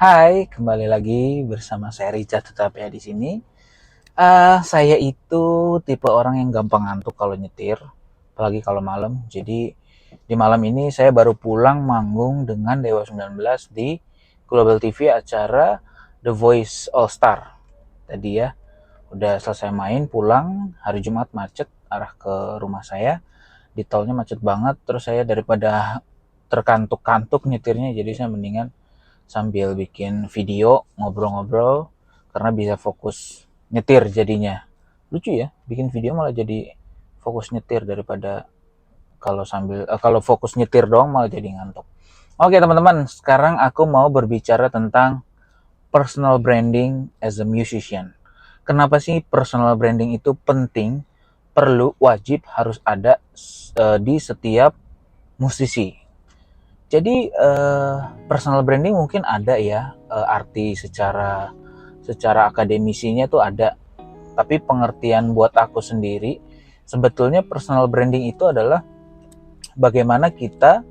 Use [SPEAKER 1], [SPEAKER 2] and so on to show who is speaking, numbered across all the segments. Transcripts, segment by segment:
[SPEAKER 1] Hai, kembali lagi bersama saya Richard tetap ya di sini. Saya itu tipe orang yang gampang ngantuk kalau nyetir, apalagi kalau malam. Jadi di malam ini saya baru pulang manggung dengan Dewa 19 di Global TV acara The Voice All Star. Tadi ya, udah selesai main pulang hari Jumat macet arah ke rumah saya. Di tolnya macet banget, terus saya daripada terkantuk-kantuk nyetirnya, jadi saya mendingan sambil bikin video ngobrol-ngobrol karena bisa fokus nyetir jadinya. Lucu ya, bikin video malah jadi fokus nyetir daripada kalau fokus nyetir doang malah jadi ngantuk. Oke teman-teman, sekarang aku mau berbicara tentang personal branding as a musician. Kenapa sih personal branding itu penting, perlu, wajib, harus ada di setiap musisi? Jadi personal branding mungkin ada ya, arti secara akademisinya tuh ada. Tapi pengertian buat aku sendiri, sebetulnya personal branding itu adalah bagaimana kita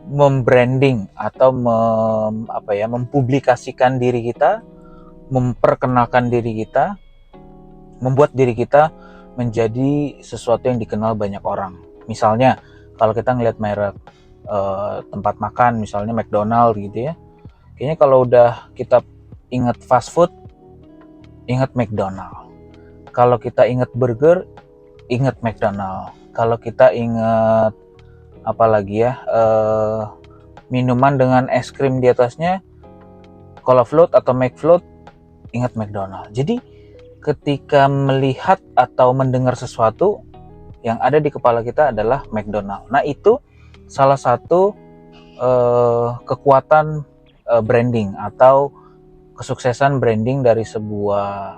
[SPEAKER 1] membranding atau mempublikasikan diri kita, memperkenalkan diri kita, membuat diri kita menjadi sesuatu yang dikenal banyak orang. Misalnya kalau kita ngelihat merek tempat makan, misalnya McDonald gitu ya, kayaknya kalau udah kita ingat fast food, ingat McDonald. Kalau kita ingat burger, ingat McDonald. Kalau kita ingat apa lagi ya, minuman dengan es krim di atasnya, Cola Float atau McFloat, ingat McDonald. Jadi ketika melihat atau mendengar sesuatu, yang ada di kepala kita adalah McDonald. Nah itu salah satu kekuatan branding atau kesuksesan branding dari sebuah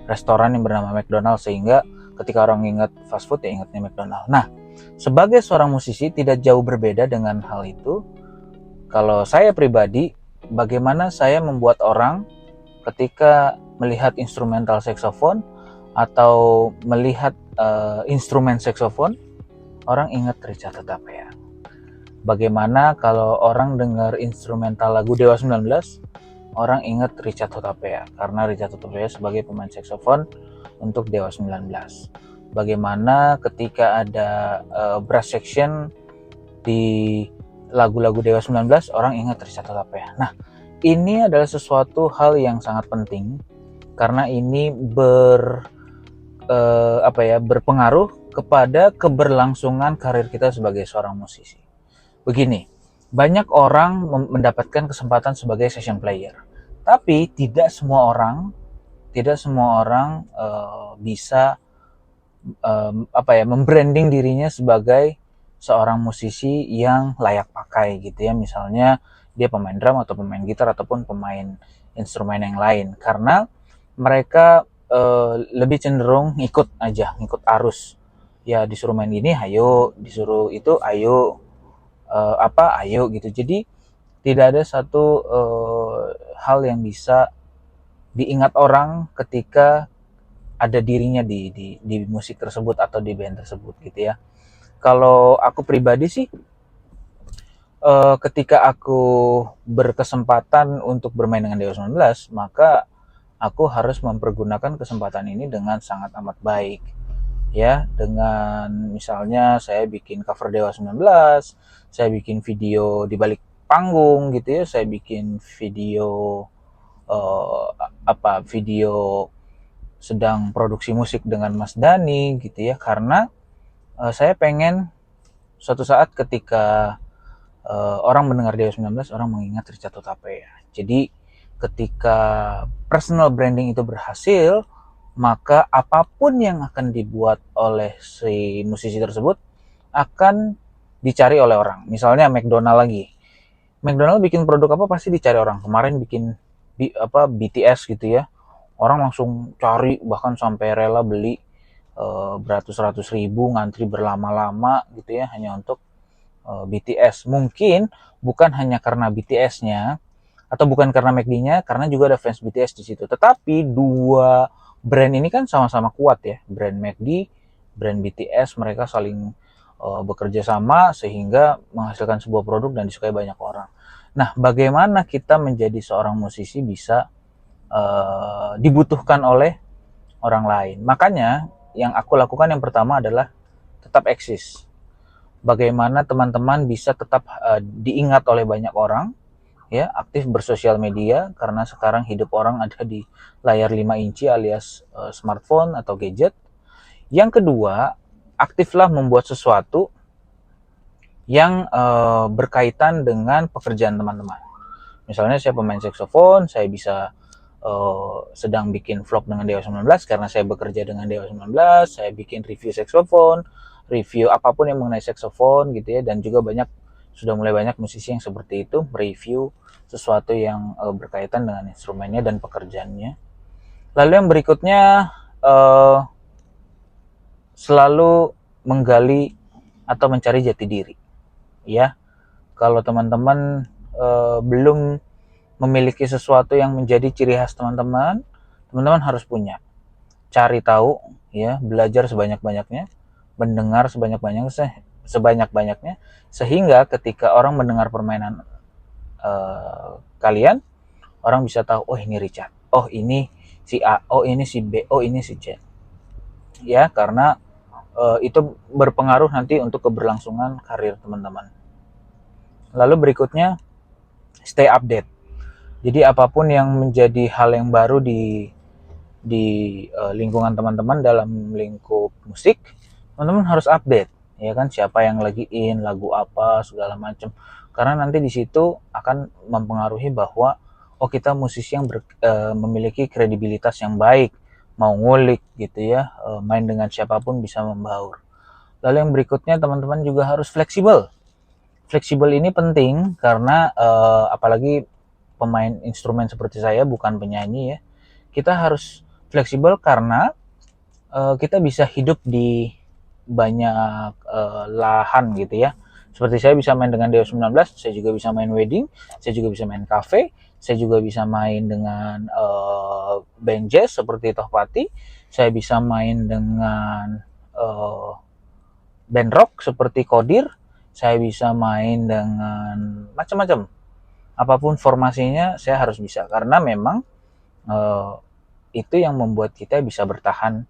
[SPEAKER 1] restoran yang bernama McDonald, sehingga ketika orang ingat fast food ya ingatnya McDonald. Nah, sebagai seorang musisi tidak jauh berbeda dengan hal itu. Kalau saya pribadi, bagaimana saya membuat orang ketika melihat instrumental saxophone atau melihat instrumen saxophone, orang ingat Richard Tatapea. Bagaimana kalau orang dengar instrumental lagu Dewa 19, orang ingat Richard Tatapea karena Richard Tatapea sebagai pemain saxophone untuk Dewa 19. Bagaimana ketika ada brass section di lagu-lagu Dewa 19, orang ingat Richard Tatapea. Nah, ini adalah sesuatu hal yang sangat penting karena ini berpengaruh kepada keberlangsungan karir kita sebagai seorang musisi. Begini, banyak orang mendapatkan kesempatan sebagai session player, tapi tidak semua orang bisa membranding dirinya sebagai seorang musisi yang layak pakai gitu ya. Misalnya dia pemain drum atau pemain gitar ataupun pemain instrumen yang lain, karena mereka lebih cenderung ngikut arus. Ya disuruh main gini, ayo, disuruh itu, ayo, ayo gitu. Jadi tidak ada satu hal yang bisa diingat orang ketika ada dirinya di musik tersebut atau di band tersebut gitu ya. Kalau aku pribadi sih, ketika aku berkesempatan untuk bermain dengan Dewa 19, maka aku harus mempergunakan kesempatan ini dengan sangat amat baik. Ya, dengan misalnya saya bikin cover Dewa 19, saya bikin video di balik panggung gitu ya, saya bikin video eh, video sedang produksi musik dengan Mas Dani gitu ya, karena saya pengen suatu saat ketika orang mendengar Dewa 19, orang mengingat Richard Tatapea. Jadi ketika personal branding itu berhasil, maka apapun yang akan dibuat oleh si musisi tersebut akan dicari oleh orang. Misalnya McDonald lagi. McDonald bikin produk apa pasti dicari orang. Kemarin bikin BTS gitu ya. Orang langsung cari, bahkan sampai rela beli beratus-ratus ribu, ngantri berlama-lama gitu ya hanya untuk BTS. Mungkin bukan hanya karena BTS-nya atau bukan karena McD-nya, karena juga ada fans BTS di situ. Tetapi dua brand ini kan sama-sama kuat ya. Brand McD, brand BTS, mereka saling bekerja sama sehingga menghasilkan sebuah produk dan disukai banyak orang. Nah, bagaimana kita menjadi seorang musisi bisa dibutuhkan oleh orang lain? Makanya yang aku lakukan yang pertama adalah tetap eksis. Bagaimana teman-teman bisa tetap diingat oleh banyak orang, ya, aktif bersosial media, karena sekarang hidup orang ada di layar 5 inci alias smartphone atau gadget. Yang kedua, aktiflah membuat sesuatu yang berkaitan dengan pekerjaan teman-teman. Misalnya saya pemain saksofon, saya bisa sedang bikin vlog dengan Dewa 19 karena saya bekerja dengan Dewa 19, saya bikin review saksofon, review apapun yang mengenai saksofon gitu ya, dan juga sudah mulai banyak musisi yang seperti itu mereview sesuatu yang berkaitan dengan instrumennya dan pekerjaannya. Lalu yang berikutnya selalu menggali atau mencari jati diri, ya. Kalau teman-teman belum memiliki sesuatu yang menjadi ciri khas teman-teman, teman-teman harus punya. Cari tahu, ya, belajar sebanyak-banyaknya, mendengar sebanyak-banyaknya, sehingga ketika orang mendengar permainan kalian, orang bisa tahu, oh ini Richard, oh ini si A, oh ini si B, oh ini si C. Ya, karena itu berpengaruh nanti untuk keberlangsungan karir teman-teman. Lalu berikutnya, stay update. Jadi apapun yang menjadi hal yang baru di lingkungan teman-teman dalam lingkup musik, teman-teman harus update, ya kan, siapa yang lagi lagu apa segala macam. Karena nanti di situ akan mempengaruhi bahwa oh kita musisi yang memiliki kredibilitas yang baik, mau ngulik gitu ya, main dengan siapapun bisa membaur. Lalu yang berikutnya, teman-teman juga harus fleksibel. Fleksibel ini penting karena apalagi pemain instrumen seperti saya, bukan penyanyi ya. Kita harus fleksibel karena kita bisa hidup di banyak lahan gitu ya. Seperti saya bisa main dengan Dewa 19, saya juga bisa main wedding, saya juga bisa main cafe, saya juga bisa main dengan band jazz seperti Tohpati, saya bisa main dengan band rock seperti Kodir, saya bisa main dengan macam-macam. Apapun formasinya saya harus bisa, karena memang itu yang membuat kita bisa bertahan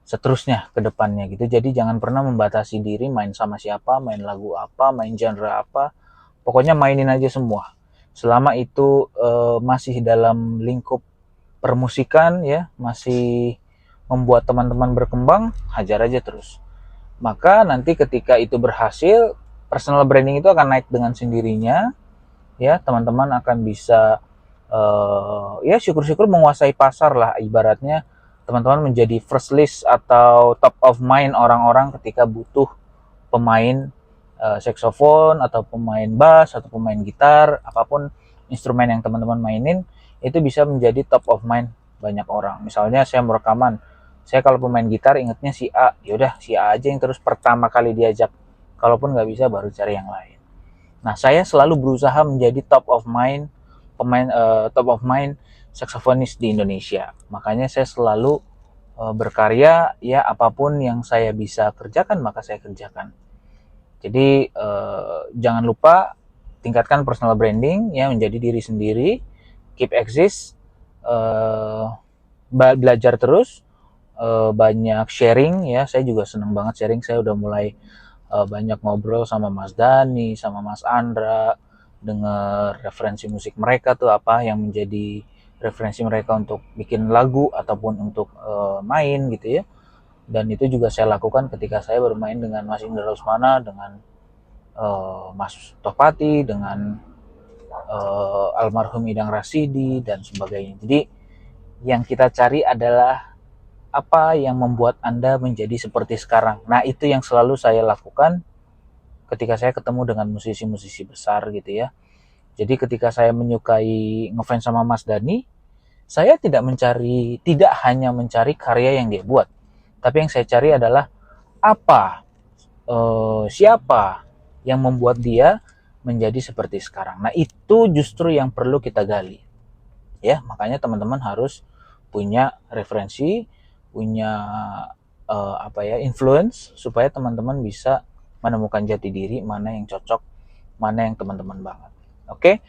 [SPEAKER 1] seterusnya ke depannya gitu. Jadi jangan pernah membatasi diri main sama siapa, main lagu apa, main genre apa. Pokoknya mainin aja semua. Selama itu masih dalam lingkup permusikan ya, masih membuat teman-teman berkembang, hajar aja terus. Maka nanti ketika itu berhasil, personal branding itu akan naik dengan sendirinya, ya. Teman-teman akan bisa ya syukur-syukur menguasai pasar lah, ibaratnya teman-teman menjadi first list atau top of mind orang-orang ketika butuh pemain saxophone atau pemain bass atau pemain gitar, apapun instrumen yang teman-teman mainin, itu bisa menjadi top of mind banyak orang. Misalnya saya mau rekaman, saya kalau pemain gitar ingetnya si A, yaudah si A aja yang terus pertama kali diajak, kalaupun nggak bisa baru cari yang lain. Nah, saya selalu berusaha menjadi top of mind top of mind saksofonis di Indonesia. Makanya saya selalu berkarya, ya apapun yang saya bisa kerjakan maka saya kerjakan. Jadi jangan lupa tingkatkan personal branding ya, menjadi diri sendiri, keep exist, belajar terus, banyak sharing ya. Saya juga senang banget sharing. Saya udah mulai banyak ngobrol sama Mas Dani, sama Mas Andra, dengar referensi musik mereka tuh apa yang menjadi referensi mereka untuk bikin lagu ataupun untuk main gitu ya. Dan itu juga saya lakukan ketika saya bermain dengan Mas Indra Rusmana, dengan Mas Tohpati, dengan almarhum Idang Rasidi dan sebagainya. Jadi yang kita cari adalah apa yang membuat Anda menjadi seperti sekarang. Nah, itu yang selalu saya lakukan ketika saya ketemu dengan musisi-musisi besar gitu ya. Jadi ketika saya menyukai ngefans sama Mas Dani, saya tidak hanya mencari karya yang dia buat, tapi yang saya cari adalah apa, siapa yang membuat dia menjadi seperti sekarang. Nah, itu justru yang perlu kita gali. Ya, makanya teman-teman harus punya referensi, punya influence supaya teman-teman bisa menemukan jati diri, mana yang cocok, mana yang teman-teman banget. Oke,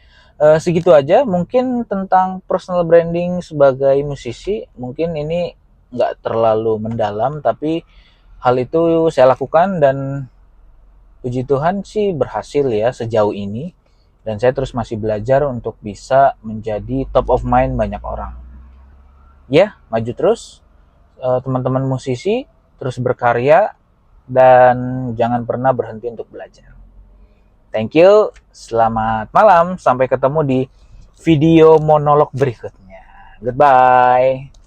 [SPEAKER 1] segitu aja mungkin tentang personal branding sebagai musisi. Mungkin ini nggak terlalu mendalam, tapi hal itu saya lakukan dan puji Tuhan sih berhasil ya sejauh ini. Dan saya terus masih belajar untuk bisa menjadi top of mind banyak orang. Ya, maju terus, teman-teman musisi, terus berkarya, dan jangan pernah berhenti untuk belajar. Thank you, selamat malam, sampai ketemu di video monolog berikutnya. Goodbye.